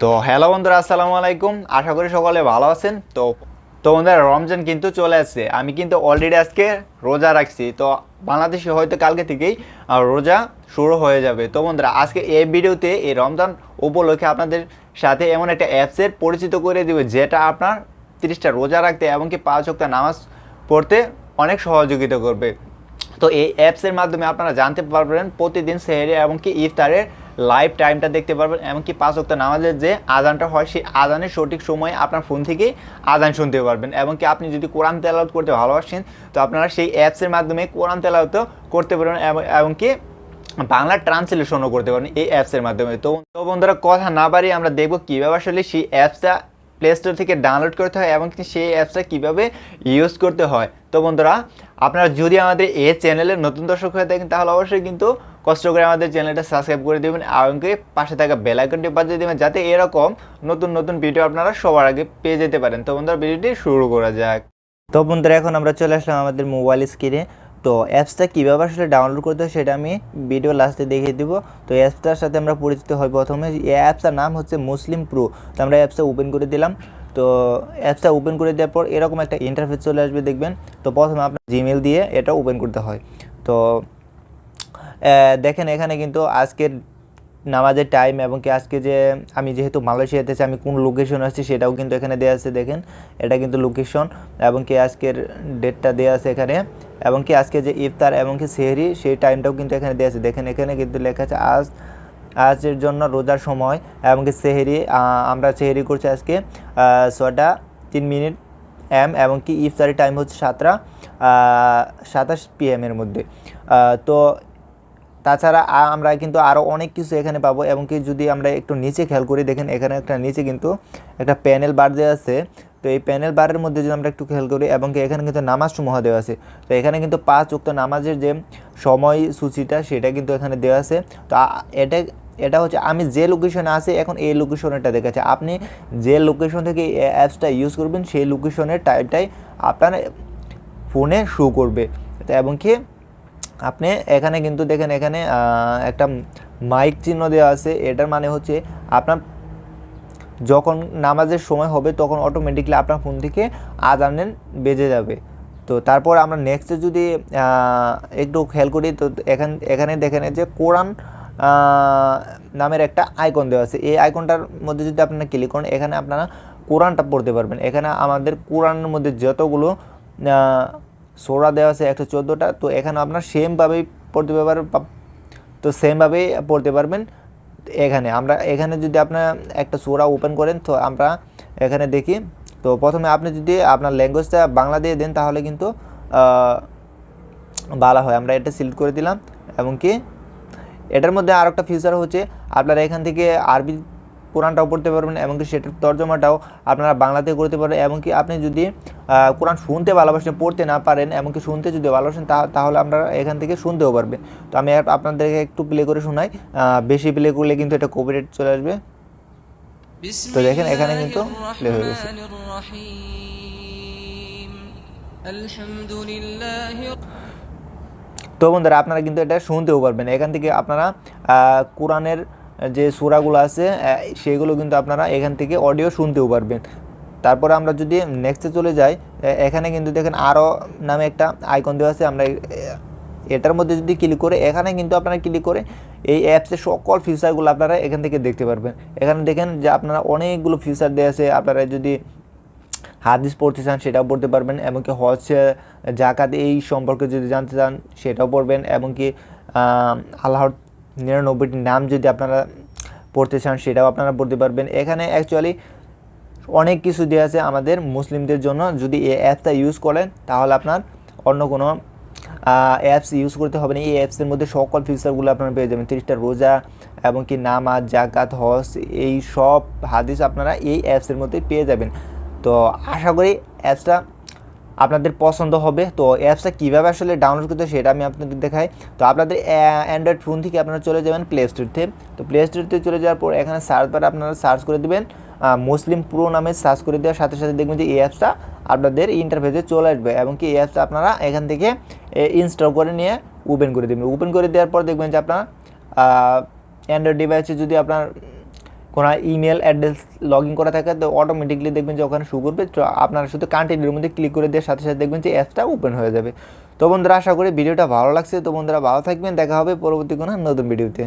তো হ্যালো বন্ধুরা, আসসালামু আলাইকুম। আশা করি সকলে ভালো আছেন। তো বন্ধুরা, রমজান কিন্তু চলে আসছে। আমি কিন্তু অলরেডি আজকে রোজা রাখছি। তো বাংলাদেশে হয়তো কালকে থেকেই রোজা শুরু হয়ে যাবে। তো বন্ধুরা, আজকে এই ভিডিওতে এই রমজান উপলক্ষে আপনাদের সাথে এমন একটা অ্যাপসের পরিচিত করে দেবে, যেটা আপনার 30টা রোজা রাখতে এমনকি 5 ওয়াক্ত নামাজ পড়তে অনেক সহযোগিতা করবে। তো এই অ্যাপসের মাধ্যমে আপনারা জানতে পারবেন প্রতিদিন সেহরি এমনকি ইফতারের লাইভ টাইমটা দেখতে পারবেন, এমনকি 5 ওয়াক্ত নামাজের যে আজানটা হয় সেই আজানের সঠিক সময়ে আপনার ফোন থেকে আজান শুনতে পারবেন। এমনকি আপনি যদি কোরআন তেলাওয়াত করতে ভালোবাসেন তো আপনারা সেই অ্যাপসের মাধ্যমে কোরআন তেলাওয়াতও করতে পারবেন, এমনকি বাংলা ট্রান্সলেশনও করতে পারেন এই অ্যাপসের মাধ্যমে। তো বন্ধুরা, কথা না বাড়িয়ে আমরা দেখবো কীভাবে আসলে সেই অ্যাপসটা প্লে স্টোর থেকে ডাউনলোড করতে হয় এবং সেই অ্যাপসটা কীভাবে ইউজ করতে হয়। তো বন্ধুরা, আপনারা যদি আমাদের এই চ্যানেলের নতুন দর্শক হয়ে থাকেন তাহলে অবশ্যই কিন্তু কষ্ট করে আমাদের চ্যানেলটা সাবস্ক্রাইব করে দেবেন, এমনকি পাশে থাকা বেল আইকনটি বাজিয়ে দেবেন, যাতে এরকম নতুন নতুন ভিডিও আপনারা সবার আগে পেয়ে যেতে পারেন। তো বন্ধুরা, ভিডিওটি শুরু করা যাক। তো বন্ধুরা, এখন আমরা চলে আসলাম আমাদের মোবাইল স্ক্রিনে। তো অ্যাপসটা কীভাবে আসলে ডাউনলোড করতে হয় সেটা আমি ভিডিও লাস্টে দেখিয়ে দিব। তো অ্যাপসটার সাথে আমরা পরিচিত হই। প্রথমে এই অ্যাপসটার নাম হচ্ছে মুসলিম প্রো। তো আমরা অ্যাপসটা ওপেন করে দিলাম। তো অ্যাপসটা ওপেন করে দেওয়ার পর এরকম একটা ইন্টারফেস চলে আসবে, দেখবেন। তো প্রথমে আপনার জিমেল দিয়ে এটা ওপেন করতে হয়। তো দেখেন, এখানে কিন্তু আজকের নামাজের টাইম এবং কি আজকে যে আমি যেহেতু মালয়েশিয়াতে আছি, আমি কোন লোকেশন আসছি সেটাও কিন্তু এখানে দেওয়া আছে। দেখেন, এটা কিন্তু লোকেশন এবং কি আজকের ডেটটা দেওয়া আছে এখানে, এবং কি আজকে যে ইফতার এবং কি সেহরি সেই টাইমটাও কিন্তু এখানে দেওয়া আছে। দেখেন, এখানে কিন্তু লেখা আছে আজের জন্য রোজার সময় এবং কি সেহরি। আমরা সেহরি করছি আজকে 6:03 AM এবং কি ইফতারি টাইম হচ্ছে 7:27 PM এর মধ্যে। তো তাছাড়া আমরা কিন্তু আরও অনেক কিছু এখানে পাবো, এবং কি যদি আমরা একটু নিচে খেয়াল করি, দেখেন এখানে একটা নিচে কিন্তু একটা প্যানেল বার দেওয়া আছে। তো এই প্যানেল বারের মধ্যে যদি আমরা একটু খেয়াল করি, এবং কি এখানে কিন্তু নামাজ সমূহ দেওয়া আছে। তো এখানে কিন্তু 5 ওয়াক্ত নামাজের যে সময়সূচিটা সেটা কিন্তু এখানে দেওয়া আছে। তো এটা হচ্ছে আমি যে লোকেশনে আছি এখন, এই লোকেশনেরটা দেখাচ্ছে। আপনি যে লোকেশন থেকে এই অ্যাপসটা ইউজ করবেন সেই লোকেশনের টাইমটাই আপনার ফোনে শো করবে। এবং কি আপনি এখানে কিন্তু দেখেন, এখানে একটা মাইক চিহ্ন দেওয়া আছে। এটার মানে হচ্ছে আপনার যখন নামাজের সময় হবে তখন অটোমেটিকলি আপনার ফোন থেকে আজানের বেজে যাবে। তো তারপর আমরা নেক্সটে যদি একটু খেয়াল করি, তো এখানে দেখেন যে কোরআন নামের একটা আইকন দেওয়া আছে। এই আইকনটার মধ্যে যদি আপনারা ক্লিক করেন, এখানে আপনারা কোরআনটা পড়তে পারবেন। এখানে আমাদের কোরআনের মধ্যে যতগুলো সূরা দেওয়া আছে 114টা। তো এখানে আপনার সেমভাবেই পড়তে পারবেন। তো সেমভাবেই পড়তে পারবেন। এখানে যদি আপনার একটা সূরা ওপেন করেন, তো আমরা এখানে দেখি। তো প্রথমে আপনি যদি আপনার ল্যাঙ্গুয়েজটা বাংলা দিয়ে দেন তাহলে কিন্তু ভালো হয়। আমরা এটা সিলেক্ট করে দিলাম, এবং কি এটার মধ্যে আর একটা ফিচার হচ্ছে আপনারা এখান থেকে আরবি কোরআনটাও পড়তে পারবেন, এমনকি সেটার তর্জমাটাও আপনারা বাংলাতে করতে পারবেন। এমনকি আপনি যদি কোরআন শুনতে ভালোবাসেন, পড়তে না পারেন, এমনকি শুনতে যদি ভালোবাসেন তাহলে আপনারা এখান থেকে শুনতেও পারবেন। তো আমি আপনাদেরকে একটু প্লে করে শোনাই। বেশি প্লে করলে কিন্তু এটা কপিরাইট চলে আসবে। তো দেখেন, এখানে কিন্তু প্লে হয়ে গেছে। তো বন্ধুরা, আপনারা কিন্তু এটা শুনতেও পারবেন। এখান থেকে আপনারা কোরআনের যে সূরাগুলো আছে সেগুলো কিন্তু আপনারা এখান থেকে অডিও শুনতেও পারবেন। তারপরে আমরা যদি নেক্সটে চলে যাই, এখানে কিন্তু দেখেন আরও নামে একটা আইকন দেওয়া আছে। আমরা এটার মধ্যে যদি ক্লিক করে, এখানে কিন্তু আপনারা ক্লিক করে এই অ্যাপসের সকল ফিচারগুলো আপনারা এখান থেকে দেখতে পারবেন। এখানে দেখেন যে আপনারা অনেকগুলো ফিচার দেওয়া আছে। আপনারা যদি হাদিস পড়তে চান সেটাও পড়তে পারবেন, এমনকি হজ জাকাত এই সম্পর্কে যদি জানতে চান সেটাও পড়বেন, এমনকি আল্লাহর 99টি নাম যদি আপনারা পড়তে চান সেটাও আপনারা পড়তে পারবেন। এখানে অ্যাকচুয়ালি অনেক কিছু দেওয়া আছে আমাদের মুসলিমদের জন্য। যদি এই অ্যাপসটা ইউজ করেন তাহলে আপনার অন্য কোনো অ্যাপস ইউজ করতে হবে না। এই অ্যাপসের মধ্যে সকল ফিচারগুলো আপনারা পেয়ে যাবেন। 30টা রোজা এবং কি নামাজ, জাকাত, হজ এই সব হাদিস আপনারা এই অ্যাপসের মধ্যে পেয়ে যাবেন। তো আশা করি অ্যাপসটা আপনাদের পছন্দ হবে। তো অ্যাপসটা কীভাবে আসলে ডাউনলোড করতে সেটা আমি আপনাদের দেখাই। তো আপনাদের অ্যান্ড্রয়েড ফোন থেকে আপনারা চলে যাবেন প্লে স্টোরতে। তো প্লে স্টোরতে চলে যাওয়ার পর এখানে সার্চ বারে আপনারা সার্চ করে দেবেন মুসলিম প্রো নামে। সার্চ করে দেওয়ার সাথে সাথে দেখবেন যে এই অ্যাপসটা আপনাদের ইন্টারফেসে চলে আসবে, এবং কি এই অ্যাপসটা আপনারা এখান থেকে ইনস্টল করে নিয়ে ওপেন করে দেবেন। ওপেন করে দেওয়ার পর দেখবেন যে আপনার অ্যান্ড্রয়েড ডিভাইসে যদি আপনার কোনো ইমেল অ্যাড্রেস লগ ইন করা থাকে তো অটোমেটিকলি দেখবেন যে ওখানে শো করবে। তো আপনারা শুধু কন্টিনিউর মধ্যে ক্লিক করে দেওয়ার সাথে সাথে দেখবেন যে অ্যাপসটা ওপেন হয়ে যাবে। তো বন্ধুরা আশা করি ভিডিওটা ভালো লাগছে। তো বন্ধুরা ভালো থাকবেন, দেখা হবে পরবর্তী কোনো নতুন ভিডিওতে।